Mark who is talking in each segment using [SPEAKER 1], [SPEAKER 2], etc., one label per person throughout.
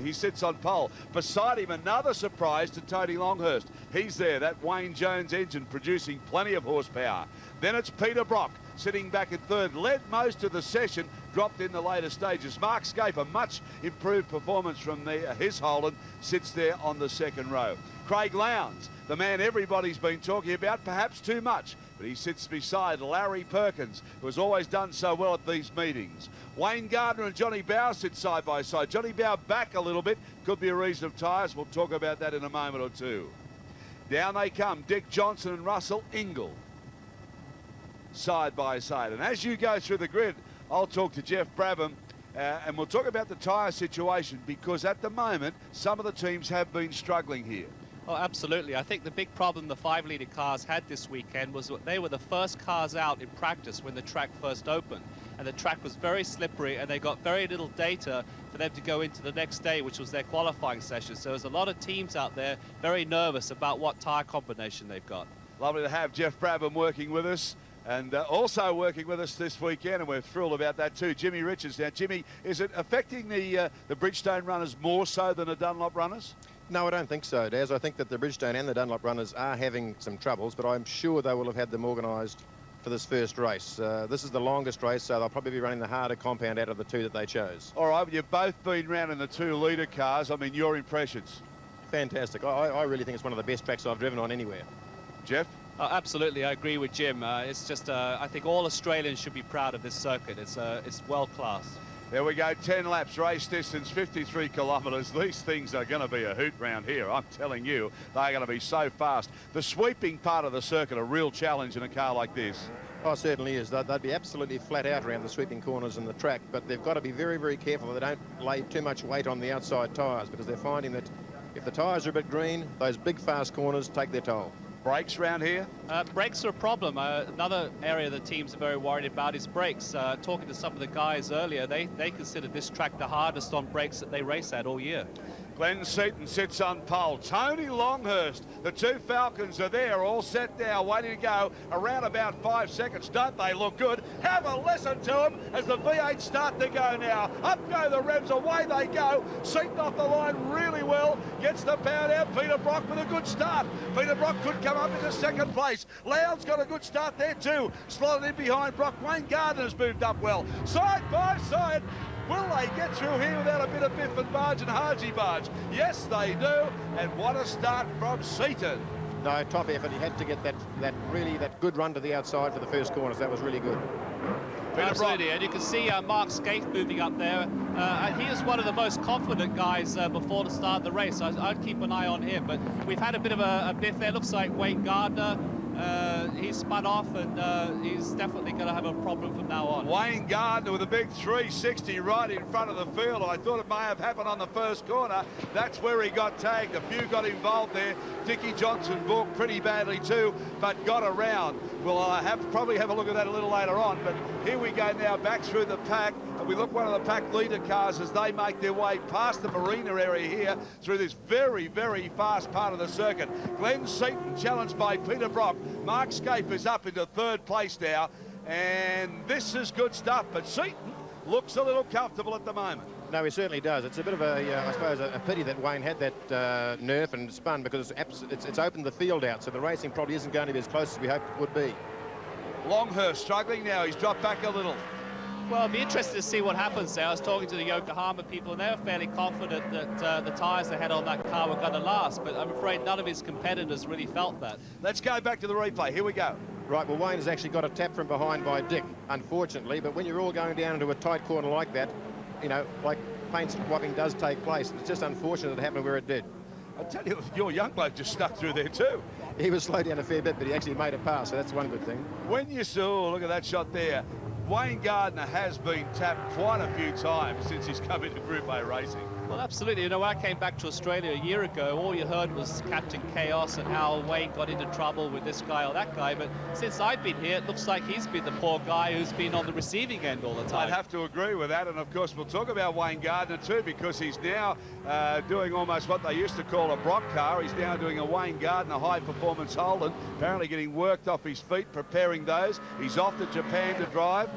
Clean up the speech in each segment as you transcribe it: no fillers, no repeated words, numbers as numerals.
[SPEAKER 1] He sits on pole. Beside him, another surprise to Tony Longhurst. He's there, that Wayne Jones engine producing plenty of horsepower. Then it's Peter Brock sitting back in third, led most of the session, dropped in the later stages. Mark Scape, a much improved performance from his Holden, sits there on the second row. Craig Lowndes, the man everybody's been talking about, perhaps too much, but he sits beside Larry Perkins, who has always done so well at these meetings. Wayne Gardner and Johnny Bowe sit side by side. Johnny Bowe back a little bit, could be a reason of tyres. We'll talk about that in a moment or two. Down they come, Dick Johnson and Russell Ingall, side by side. And as you go through the grid, I'll talk to Jeff Brabham and we'll talk about the tyre situation, because at the moment, some of the teams have been struggling here.
[SPEAKER 2] Oh, absolutely. I think the big problem the 5-litre cars had this weekend was that they were the first cars out in practice when the track first opened. And the track was very slippery, and they got very little data for them to go into the next day, which was their qualifying session. So there's a lot of teams out there very nervous about what tyre combination they've got. Lovely to have Jeff Brabham working with us. And also working with us this weekend, and we're thrilled about that too, Jimmy Richards. Now, Jimmy, is it affecting the Bridgestone runners more so than the Dunlop runners?
[SPEAKER 3] No, I don't think so, Daz. I think that the Bridgestone and the Dunlop runners are having some troubles, but I'm sure they will have had them organised for this first race. This is the longest race, so they'll probably be running the harder compound out of the two that they chose.
[SPEAKER 1] All right, you've both been round in the 2-litre cars. I mean, your impressions?
[SPEAKER 3] Fantastic. I really think it's one of the best tracks I've driven on anywhere.
[SPEAKER 1] Jeff?
[SPEAKER 2] Absolutely, I agree with Jim. It's just, I think all Australians should be proud of this circuit. It's world class.
[SPEAKER 1] There we go, 10 laps, race distance, 53 kilometres. These things are going to be a hoot round here. I'm telling you, they're going to be so fast. The sweeping part of the circuit, a real challenge in a car like this.
[SPEAKER 3] Oh, it certainly is. They'd be absolutely flat out around the sweeping corners in the track, but they've got to be very, very careful they don't lay too much weight on the outside tyres, because they're finding that if the tyres are a bit green, those big fast corners take their toll.
[SPEAKER 1] Brakes around here?
[SPEAKER 2] Brakes are a problem. Another area the teams are very worried about is brakes. Talking to some of the guys earlier, they consider this track the hardest on brakes that they race at all year.
[SPEAKER 1] Glenn Seaton sits on pole. Tony Longhurst, the two Falcons are there, all set now, waiting to go around about 5 seconds. Don't they look good? Have a listen to them as the V8 start to go now. Up go the revs, away they go. Seaton off the line really well, gets the power out. Peter Brock with a good start. Peter Brock could come up into second place. Lowndes got a good start there too. Slotted in behind Brock. Wayne Gardner's moved up well. Side by side. Will they get through here without a bit of biff and barge and Haji barge? Yes, they do. And what a start from Seaton.
[SPEAKER 3] No, top effort. He had to get that good run to the outside for the first corners. That was really good.
[SPEAKER 2] Absolutely, and you can see Mark Scafe moving up there. He is one of the most confident guys before the start of the race. I'd keep an eye on him, but we've had a bit of a biff there. Looks like Wayne Gardner. He's spun off, and he's definitely going to have a problem from now on.
[SPEAKER 1] Wayne Gardner with a big 360 right in front of the field. I thought it may have happened on the first corner. That's where he got tagged. A few got involved there. Dickie Johnson balked pretty badly too, but got around. We'll probably have a look at that a little later on, but here we go now back through the pack. And we look one of the pack leader cars as they make their way past the marina area here through this very, very fast part of the circuit. Glenn Seaton challenged by Peter Brock. Mark Scape is up into third place now, and this is good stuff, but Seaton looks a little comfortable at the moment.
[SPEAKER 3] No, he certainly does. It's a bit of I suppose, a pity that Wayne had that nerf and spun, because it's opened the field out, so the racing probably isn't going to be as close as we hoped it would be.
[SPEAKER 1] Longhurst struggling now. He's dropped back a little.
[SPEAKER 2] Well, I'll be interested to see what happens there. I was talking to the Yokohama people, and they were fairly confident that the tyres they had on that car were going to last, but I'm afraid none of his competitors really felt that.
[SPEAKER 1] Let's go back to the replay. Here we go.
[SPEAKER 3] Right, well, Wayne has actually got a tap from behind by Dick, unfortunately, but when you're all going down into a tight corner like that, you know, like paint swapping does take place. It's just unfortunate it happened where it did.
[SPEAKER 1] I tell you, your young bloke just stuck through there too.
[SPEAKER 3] He was slowed down a fair bit, but he actually made a pass, so that's one good thing.
[SPEAKER 1] When you saw, look at that shot there, Wayne Gardner has been tapped quite a few times since he's come into Group A racing.
[SPEAKER 2] Well, absolutely. You know, when I came back to Australia a year ago, all you heard was Captain Chaos and how Wayne got into trouble with this guy or that guy. But since I've been here, it looks like he's been the poor guy who's been on the receiving end all the time.
[SPEAKER 1] I'd have to agree with that. And, of course, we'll talk about Wayne Gardner, too, because he's now doing almost what they used to call a Brock car. He's now doing a Wayne Gardner high-performance Holden, apparently getting worked off his feet, preparing those. He's off to Japan to drive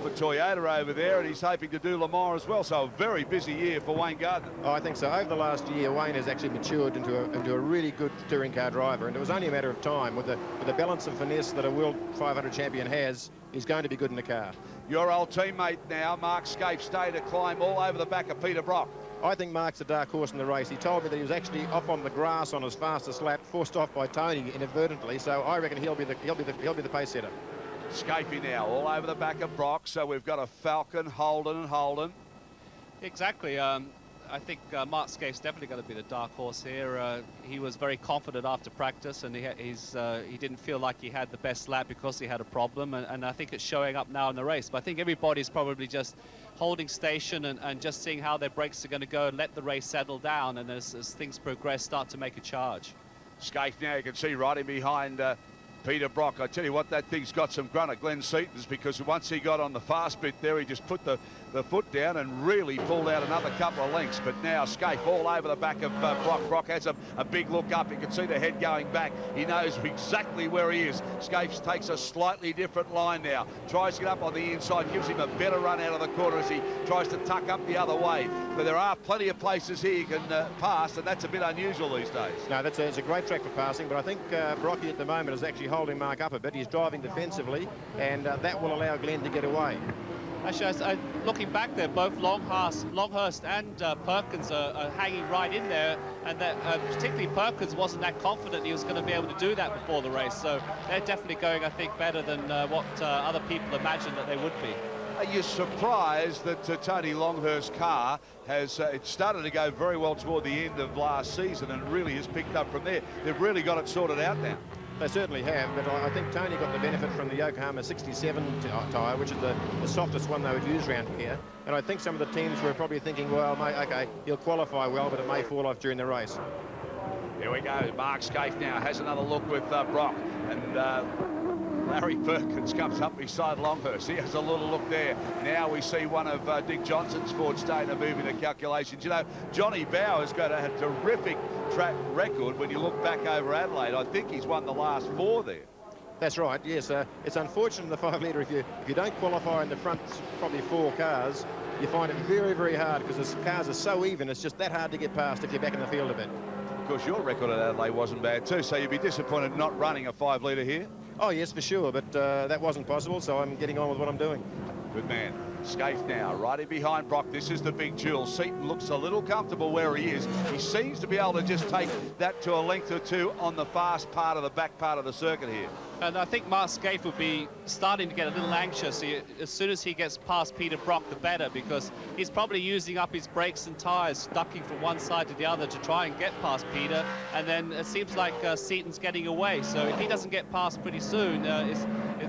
[SPEAKER 1] for Toyota over there, and he's hoping to do Le Mans as well. So a very busy year for Wayne Gardner. Gardner?
[SPEAKER 3] Oh, I think so. Over the last year, Wayne has actually matured into a really good touring car driver, and it was only a matter of time. With the balance and finesse that a World 500 champion has, he's going to be good in the car.
[SPEAKER 1] Your old teammate now, Mark Skaife, stayed to climb all over the back of Peter Brock.
[SPEAKER 3] I think Mark's a dark horse in the race. He told me that he was actually off on the grass on his fastest lap, forced off by Tony inadvertently. So I reckon he'll be the pace setter.
[SPEAKER 1] Skaife now all over the back of Brock. So we've got a Falcon, Holden and Holden.
[SPEAKER 2] Exactly. I think Mark Skaife's definitely going to be the dark horse here. He was very confident after practice, and he didn't feel like he had the best lap because he had a problem, and I think it's showing up now in the race. But I think everybody's probably just holding station and just seeing how their brakes are going to go and let the race settle down, and as things progress, start to make a charge.
[SPEAKER 1] Skaife now, you can see right in behind Peter Brock. I tell you what, that thing's got some grunt at Glenn Seaton's, because once he got on the fast bit there, he just put the foot down and really pulled out another couple of lengths. But now Skaife all over the back of Brock. Brock has a big look up. You can see the head going back. He knows exactly where he is. Skaife takes a slightly different line now. Tries to get up on the inside, gives him a better run out of the corner as he tries to tuck up the other way. But there are plenty of places here you can pass, and that's a bit unusual these days.
[SPEAKER 3] No, it's a great track for passing, but I think Brocky at the moment is actually holding Mark up a bit. He's driving defensively, and that will allow Glenn to get away.
[SPEAKER 2] Actually, looking back there, both Longhurst and Perkins are hanging right in there, and that particularly Perkins wasn't that confident he was going to be able to do that before the race. So they're definitely going, I think, better than what other people imagined that they would be.
[SPEAKER 1] Are you surprised that Tony Longhurst's car has it started to go very well toward the end of last season and really has picked up from there? They've really got it sorted out now.
[SPEAKER 3] They certainly have, but I think Tony got the benefit from the Yokohama 67 tyre, which is the softest one they would use around here. And I think some of the teams were probably thinking, well, mate, OK, he'll qualify well, but it may fall off during the race.
[SPEAKER 1] Here we go. Mark Skaife now has another look with Brock. And Larry Perkins comes up beside Longhurst. He has a little look there. Now we see one of Dick Johnson's Ford staying to move into calculations. You know, Johnny Bauer's got a terrific track record when you look back over Adelaide. I think he's won the last 4 there.
[SPEAKER 3] That's right, yes. It's unfortunate in the 5 litre, if you don't qualify in the front, probably 4 cars, you find it very, very hard, because the cars are so even, it's just that hard to get past if you're back in the field a bit.
[SPEAKER 1] Of course, your record at Adelaide wasn't bad too, so you'd be disappointed not running a 5 litre here.
[SPEAKER 3] Oh, yes, for sure, but that wasn't possible, so I'm getting on with what I'm doing.
[SPEAKER 1] Good man. Skaife now, right in behind Brock. This is the big duel. Seaton looks a little comfortable where he is. He seems to be able to just take that to a length or 2 on the fast part of the back part of the circuit here.
[SPEAKER 2] And I think Mark Skaife will be starting to get a little anxious. As soon as he gets past Peter Brock, the better, because he's probably using up his brakes and tyres, ducking from one side to the other to try and get past Peter. And then it seems like Seaton's getting away. So if he doesn't get past pretty soon,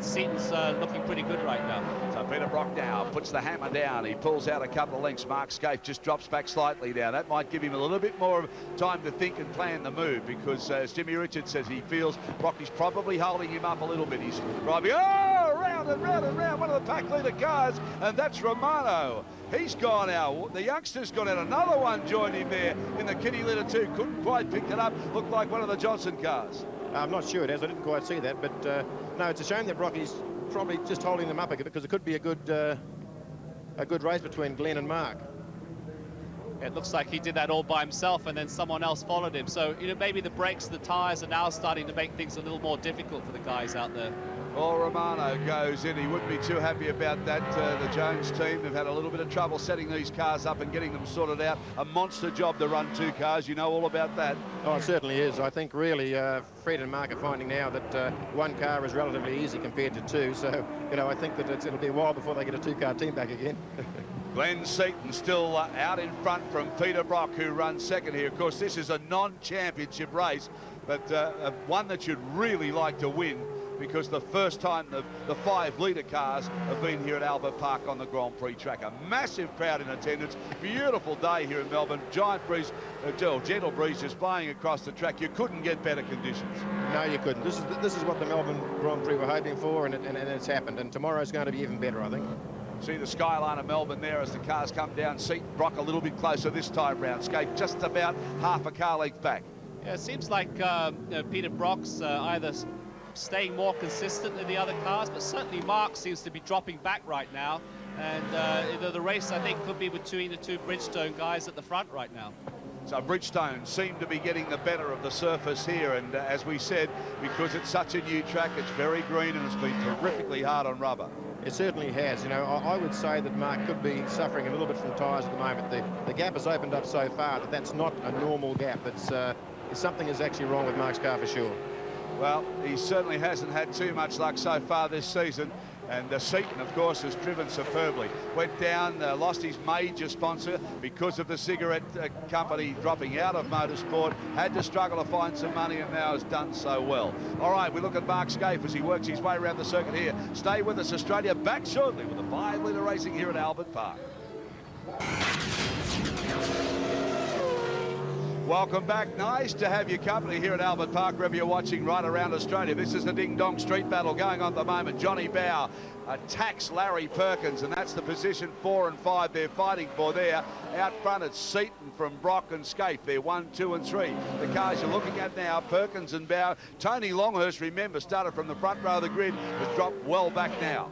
[SPEAKER 2] Seaton's looking pretty good right now.
[SPEAKER 1] So Peter Brock now puts the hammer down. He pulls out a couple of lengths. Mark Skaife just drops back slightly now. That might give him a little bit more time to think and plan the move, because as Jimmy Richards says, he feels Brocky's probably holding him up a little bit. He's driving round and round and round one of the pack leader cars, and that's Romano. He's gone out. The youngster's gone out. Another one joined him there in the Kitty litter 2. Couldn't quite pick it up. Looked like one of the Johnson cars.
[SPEAKER 3] I'm not sure it has. I didn't quite see that, but no, it's a shame that Brocky's probably just holding them up a bit, because it could be a good race between Glenn and Mark.
[SPEAKER 2] It looks like he did that all by himself, and then someone else followed him. So, you know, maybe the brakes and the tyres are now starting to make things a little more difficult for the guys out there.
[SPEAKER 1] Well, Romano goes in. He wouldn't be too happy about that. The Jones team have had a little bit of trouble setting these cars up and getting them sorted out. A monster job to run 2 cars. You know all about that.
[SPEAKER 3] Oh, it certainly is. I think really Fred and Mark are finding now that 1 car is relatively easy compared to 2. So, you know, I think that it'll be a while before they get a 2-car team back again.
[SPEAKER 1] Glenn Seaton still out in front from Peter Brock, who runs second here. Of course, this is a non-championship race, but one that you'd really like to win, because the first time the 5 litre cars have been here at Albert Park on the Grand Prix track. A massive crowd in attendance. Beautiful day here in Melbourne. Giant breeze, gentle breeze just blowing across the track. You couldn't get better conditions.
[SPEAKER 3] No, you couldn't. This is what the Melbourne Grand Prix were hoping for, and it's happened. And tomorrow's going to be even better, I think.
[SPEAKER 1] See the skyline of Melbourne there as the cars come down. Seaton, Brock a little bit closer this time round. Skaife just about half a car length back.
[SPEAKER 2] Yeah, it seems like Peter Brock's either staying more consistent than the other cars, but certainly Mark seems to be dropping back right now. And the race, I think, could be between the two Bridgestone guys at the front right now.
[SPEAKER 1] So Bridgestone seem to be getting the better of the surface here, and as we said, because it's such a new track, it's very green and it's been terrifically hard on rubber.
[SPEAKER 3] It certainly has. You know, I would say that Mark could be suffering a little bit from tyres at the moment. The gap has opened up so far that that's not a normal gap. It's something is actually wrong with Mark's car for sure.
[SPEAKER 1] Well, he certainly hasn't had too much luck so far this season. And Seaton, of course, has driven superbly. Went down, lost his major sponsor because of the cigarette company dropping out of motorsport. Had to struggle to find some money and now has done so well. All right, we look at Mark Skaife as he works his way around the circuit here. Stay with us, Australia. Back shortly with the 5-litre racing here at Albert Park. Welcome back. Nice to have your company here at Albert Park, wherever you're watching right around Australia. This is the Ding Dong Street Battle going on at the moment. Johnny Bowe attacks Larry Perkins, and that's the position 4 and 5 they're fighting for there. Out front, it's Seaton from Brock and Skaife. They're 1, 2 and 3. The cars you're looking at now, Perkins and Bowe. Tony Longhurst, remember, started from the front row of the grid, has dropped well back now.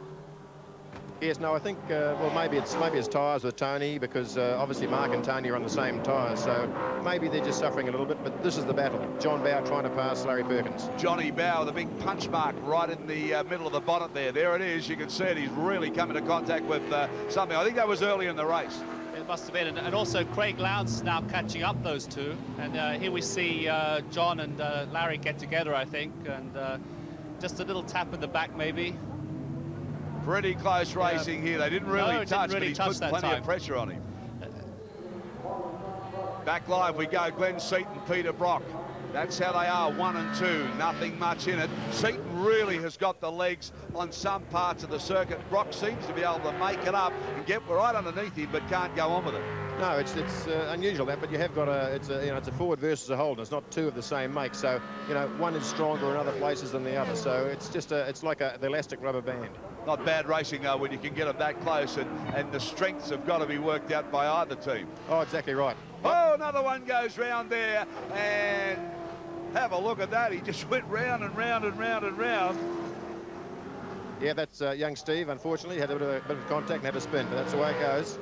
[SPEAKER 3] Yes, no, I think, well, maybe it's tyres with Tony, because obviously Mark and Tony are on the same tyres, so maybe they're just suffering a little bit, but this is the battle. John Bowe trying to pass Larry Perkins.
[SPEAKER 1] Johnny Bowe, the big punch mark right in the middle of the bonnet there. There it is. You can see it. He's really come into contact with something. I think that was early in the race.
[SPEAKER 2] It must have been, and also Craig Lowndes now catching up those two. And here we see John and Larry get together, I think, and just a little tap in the back maybe.
[SPEAKER 1] Pretty close racing here. They didn't really touch, but he put plenty
[SPEAKER 2] time.
[SPEAKER 1] of pressure on him. Back live we go. Glenn Seaton, Peter Brock. That's how they are, 1 and 2. Nothing much in it. Seaton really has got the legs on some parts of the circuit. Brock seems to be able to make it up and get right underneath him, but can't go on with it.
[SPEAKER 3] No, it's unusual that, but you have got it's a Ford versus a Holden. It's not two of the same make, so one is stronger in other places than the other. So it's just it's like the elastic rubber band.
[SPEAKER 1] Not bad racing though when you can get them that close, and the strengths have got to be worked out by either team.
[SPEAKER 3] Oh, exactly right.
[SPEAKER 1] Oh, another one goes round there, and have a look at that. He just went round and round and round and round.
[SPEAKER 3] Yeah, that's young Steve. Unfortunately, had a bit of contact and had a spin, but that's the way it goes.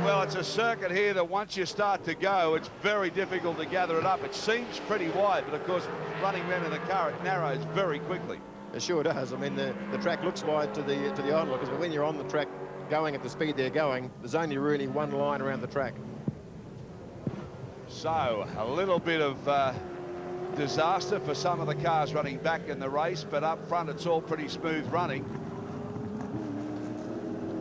[SPEAKER 1] Well, it's a circuit here that once you start to go, it's very difficult to gather it up. It seems pretty wide, but of course, running around in the car, it narrows very quickly.
[SPEAKER 3] It sure does. I mean, the track looks wide to the onlookers, but when you're on the track going at the speed they're going, there's only really one line around the track.
[SPEAKER 1] So, a little bit of disaster for some of the cars running back in the race, but up front it's all pretty smooth running.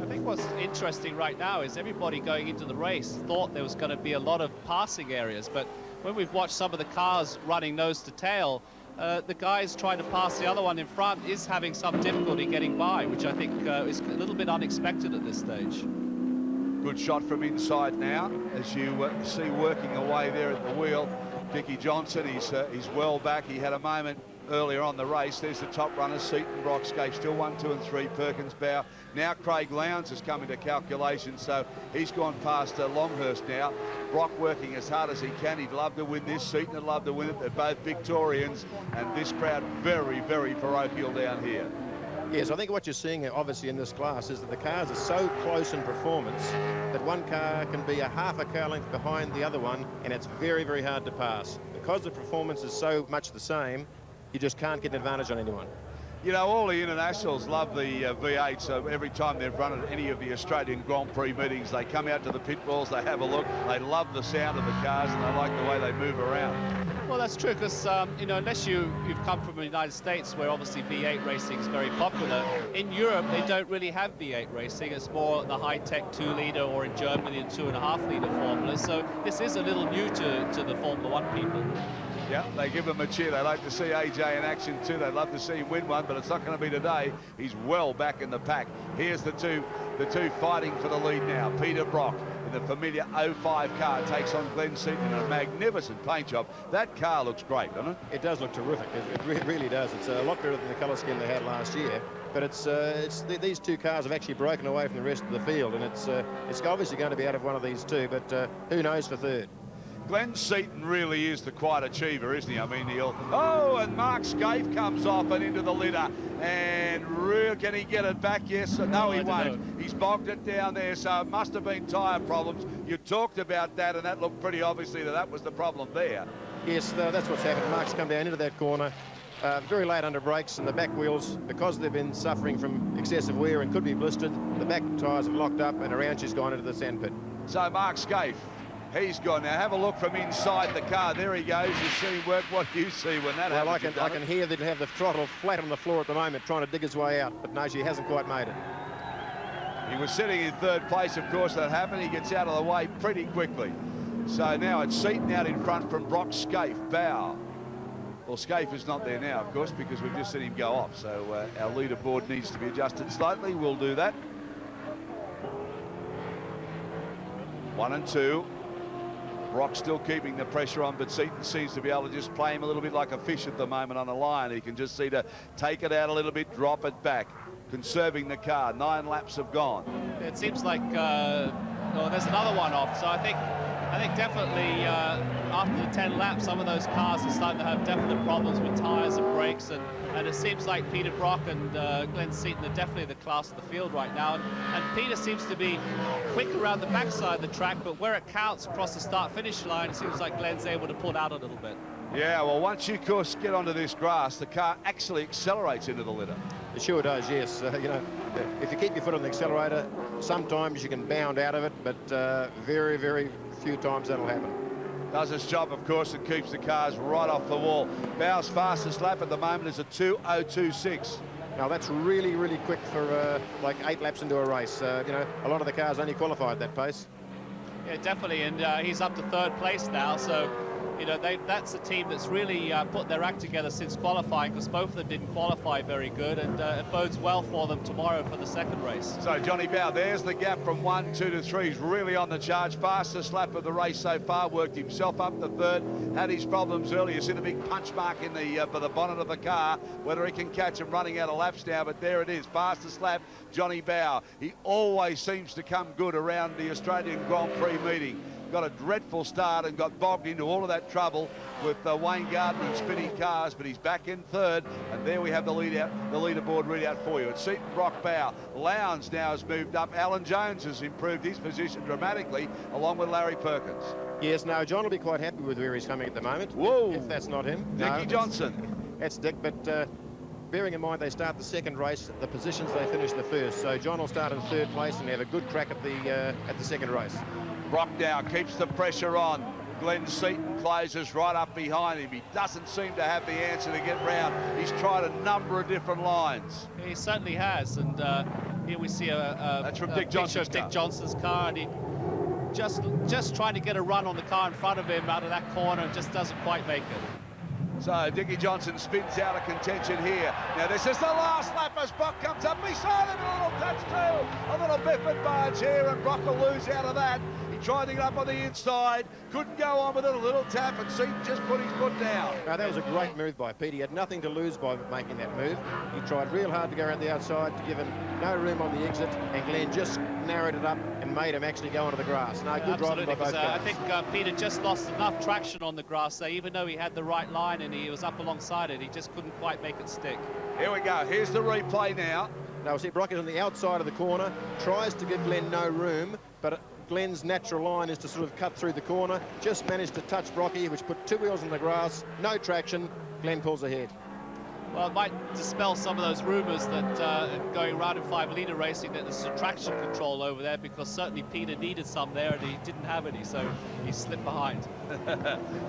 [SPEAKER 2] I think what's interesting right now is everybody going into the race thought there was going to be a lot of passing areas, but when we've watched some of the cars running nose to tail, the guys trying to pass the other one in front is having some difficulty getting by, which I think is a little bit unexpected at this stage.
[SPEAKER 1] Good shot from inside now, as you see working away there at the wheel. Dickie Johnson, he's well back. He had a moment earlier on the race. There's the top runners, Seaton, Brock, Skaife, still 1, 2 and 3, Perkins, Bowe. Now Craig Lowndes has come into calculation, so he's gone past Longhurst now. Brock working as hard as he can. He'd love to win this. Seaton would love to win it. They're both Victorians, and this crowd very, very parochial down here.
[SPEAKER 3] Yes, I think what you're seeing obviously in this class is that the cars are so close in performance that one car can be a half a car length behind the other one, and it's very, very hard to pass. Because the performance is so much the same, you just can't get an advantage on anyone.
[SPEAKER 1] You know, all the internationals love the V8, so every time they've run at any of the Australian Grand Prix meetings, they come out to the pit walls, they have a look, they love the sound of the cars, and they like the way they move around.
[SPEAKER 2] Well, that's true, because unless you've come from the United States, where obviously V8 racing is very popular, in Europe they don't really have V8 racing. It's more the high-tech 2-litre, or in Germany the 2.5-litre formulas. So this is a little new to the Formula One people.
[SPEAKER 1] Yeah, they give him a cheer. They like to see AJ in action too. They'd love to see him win one, but it's not going to be today. He's well back in the pack. Here's the two fighting for the lead now. Peter Brock in the familiar 05 car takes on Glenn Seaton in a magnificent paint job. That car looks great, doesn't it?
[SPEAKER 3] It does look terrific. It really does. It's a lot better than the colour scheme they had last year. But these two cars have actually broken away from the rest of the field, and it's obviously going to be out of one of these two. But who knows for third?
[SPEAKER 1] Glenn Seaton really is the quiet achiever, isn't he? I mean, oh, and Mark Scaife comes off and into the litter. And can he get it back? Yes. No, he won't. He's bogged it down there, so it must have been tyre problems. You talked about that, and that looked pretty obviously that was the problem there. Yes,
[SPEAKER 3] that's what's happened. Mark's come down into that corner. Very late under brakes, and the back wheels, because they've been suffering from excessive wear and could be blistered, the back tyres have locked up and Araucho's gone into the sandpit.
[SPEAKER 1] So Mark Scaife, he's gone. Now have a look from inside the car. There he goes. You see him work. What do you see when that happens?
[SPEAKER 3] I can hear that he'll have the throttle flat on the floor at the moment, trying to dig his way out, but no, she hasn't quite made it.
[SPEAKER 1] He was sitting in third place, of course, that happened. He gets out of the way pretty quickly. So now it's Seaton out in front from Brock Scaife, Bow. Well, Scaife is not there now, of course, because we've just seen him go off. So our leaderboard needs to be adjusted slightly. We'll do that. 1 and 2. Brock still keeping the pressure on, but Seaton seems to be able to just play him a little bit like a fish at the moment on a line. He can just see to take it out a little bit, drop it back, conserving the car. 9 laps have gone.
[SPEAKER 2] It seems like there's another one off, so I think definitely after the 10 laps, some of those cars are starting to have definite problems with tyres and brakes, and it seems like Peter Brock and Glenn Seaton are definitely the class of the field right now. And Peter seems to be quick around the backside of the track, but where it counts across the start-finish line, it seems like Glenn's able to pull out a little bit.
[SPEAKER 1] Yeah, well, once you, of course, get onto this grass, the car actually accelerates into the litter.
[SPEAKER 3] It sure does, yes. You know, if you keep your foot on the accelerator, sometimes you can bound out of it, but very, very few times that'll happen.
[SPEAKER 1] Does its job, of course, and keeps the cars right off the wall. Bow's fastest lap at the moment is a 2:02.6.
[SPEAKER 3] Now, that's really, really quick for like 8 laps into a race. You know, a lot of the cars only qualify at that pace.
[SPEAKER 2] Yeah, definitely, and he's up to third place now, so you know, that's a team that's really put their act together since qualifying, because both of them didn't qualify very good, and it bodes well for them tomorrow for the second race.
[SPEAKER 1] So Johnny Bow, there's the gap from 1, 2 to 3. He's really on the charge. Fastest lap of the race so far. Worked himself up to third. Had his problems earlier. You see the big punch mark in the bonnet of the car. Whether he can catch him running out of laps now, but there it is. Fastest lap, Johnny Bow. He always seems to come good around the Australian Grand Prix meeting. Got a dreadful start and got bogged into all of that trouble with Wayne Gardner and spinning cars, but he's back in third, and there we have the leaderboard readout for you. It's Seaton, Brock, Bow. Lowndes now has moved up. Alan Jones has improved his position dramatically, along with Larry Perkins.
[SPEAKER 3] Yes, no, John will be quite happy with where he's coming at the moment.
[SPEAKER 1] Whoa!
[SPEAKER 3] If that's not him.
[SPEAKER 1] Dickie Johnson.
[SPEAKER 3] That's Dick, but bearing in mind they start the second race, the positions they finish the first, so John will start in third place and have a good crack at the second race.
[SPEAKER 1] Brock now keeps the pressure on. Glenn Seaton closes right up behind him. He doesn't seem to have the answer to get round. He's tried a number of different lines.
[SPEAKER 2] He certainly has, and here we see
[SPEAKER 1] that's from Dick Johnson's car.
[SPEAKER 2] Dick Johnson's car, and he just trying to get a run on the car in front of him out of that corner and just doesn't quite make it.
[SPEAKER 1] So Dickie Johnson spins out of contention here. Now this is the last lap as Brock comes up beside him. A little touch too. A little biff and barge here, and Brock will lose out of that. He tried to get up on the inside, couldn't go on with it, a little tap, and Seaton just put his foot down.
[SPEAKER 3] Now, that was a great move by Pete. He had nothing to lose by making that move. He tried real hard to go around the outside to give him no room on the exit, and Glenn just narrowed it up and made him actually go onto the grass. No, good driving by both guys.
[SPEAKER 2] I think Peter just lost enough traction on the grass there, even though he had the right line and he was up alongside it, he just couldn't quite make it stick.
[SPEAKER 1] Here we go, here's the replay now.
[SPEAKER 3] Now, see, Brock is on the outside of the corner, tries to give Glenn no room, but Glenn's natural line is to sort of cut through the corner, just managed to touch Brocky, which put 2 wheels in the grass, no traction, Glenn pulls ahead.
[SPEAKER 2] Well, it might dispel some of those rumours that going around in 5-litre racing that there's some traction control over there, because certainly Peter needed some there and he didn't have any, so he slipped behind.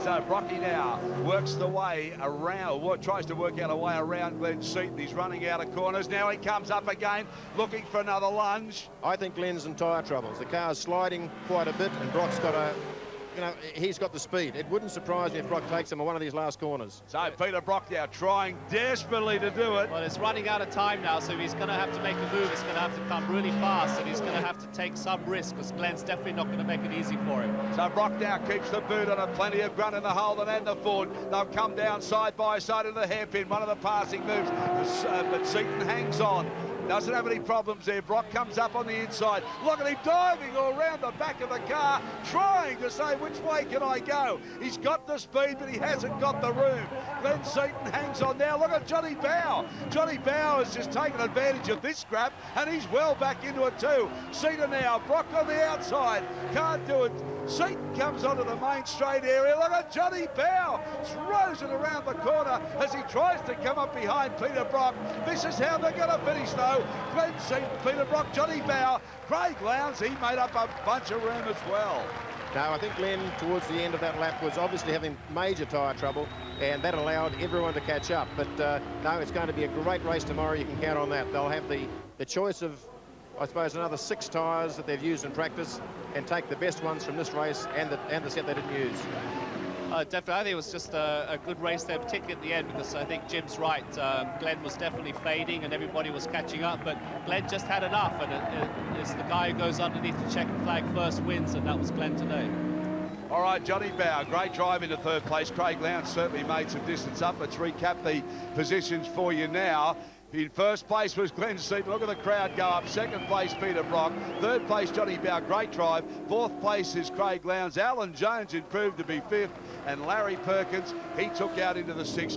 [SPEAKER 1] So Brocky now works the way around, tries to work out a way around Glenn Seaton. He's running out of corners. Now he comes up again, looking for another lunge.
[SPEAKER 3] I think Glenn's in tyre troubles. The car's sliding quite a bit, and Brock's got a... You know, he's got the speed. It wouldn't surprise me if Brock takes him on one of these last corners.
[SPEAKER 1] So Peter Brock now trying desperately to do it.
[SPEAKER 2] Well, it's running out of time now, so he's going to have to make a move. It's going to have to come really fast, and he's going to have to take some risk, because Glenn's definitely not going to make it easy for him.
[SPEAKER 1] So Brock now keeps the boot on it. Plenty of grunt in the Holden and the Ford. They'll come down side by side into the hairpin. One of the passing moves, but Seaton hangs on. Doesn't have any problems there. Brock comes up on the inside. Look at him diving all around the back of the car, trying to say, which way can I go? He's got the speed, but he hasn't got the room. Glenn Seaton hangs on now. Look at Johnny Bowe. Johnny Bowe has just taken advantage of this scrap, and he's well back into it too. Seaton now. Brock on the outside. Can't do it. Seaton comes onto the main straight area. Look at Johnny Bowe. Throws it around the corner as he tries to come up behind Peter Brock. This is how they're going to finish though. Glenn Seaton, Peter Brock, Johnny Bowe, Craig Lowndes, he made up a bunch of room as well.
[SPEAKER 3] Now, I think Glenn, towards the end of that lap, was obviously having major tyre trouble, and that allowed everyone to catch up. But no, it's going to be a great race tomorrow. You can count on that. They'll have the choice of, I suppose, another 6 tyres that they've used in practice and take the best ones from this race and the set they didn't use.
[SPEAKER 2] Definitely, I think it was just a good race there, particularly at the end, because I think Jim's right. Glenn was definitely fading and everybody was catching up, but Glenn just had enough, and it's the guy who goes underneath the checkered flag first wins, and that was Glenn today.
[SPEAKER 1] All right, Johnny Bowe, great drive into third place. Craig Lowndes certainly made some distance up. Let's recap the positions for you now. In first place was Glenn Seaton. Look at the crowd go up. Second place, Peter Brock. Third place, Johnny Bowe. Great drive. Fourth place is Craig Lowndes. Alan Jones improved to be fifth. And Larry Perkins, he took out into the sixth.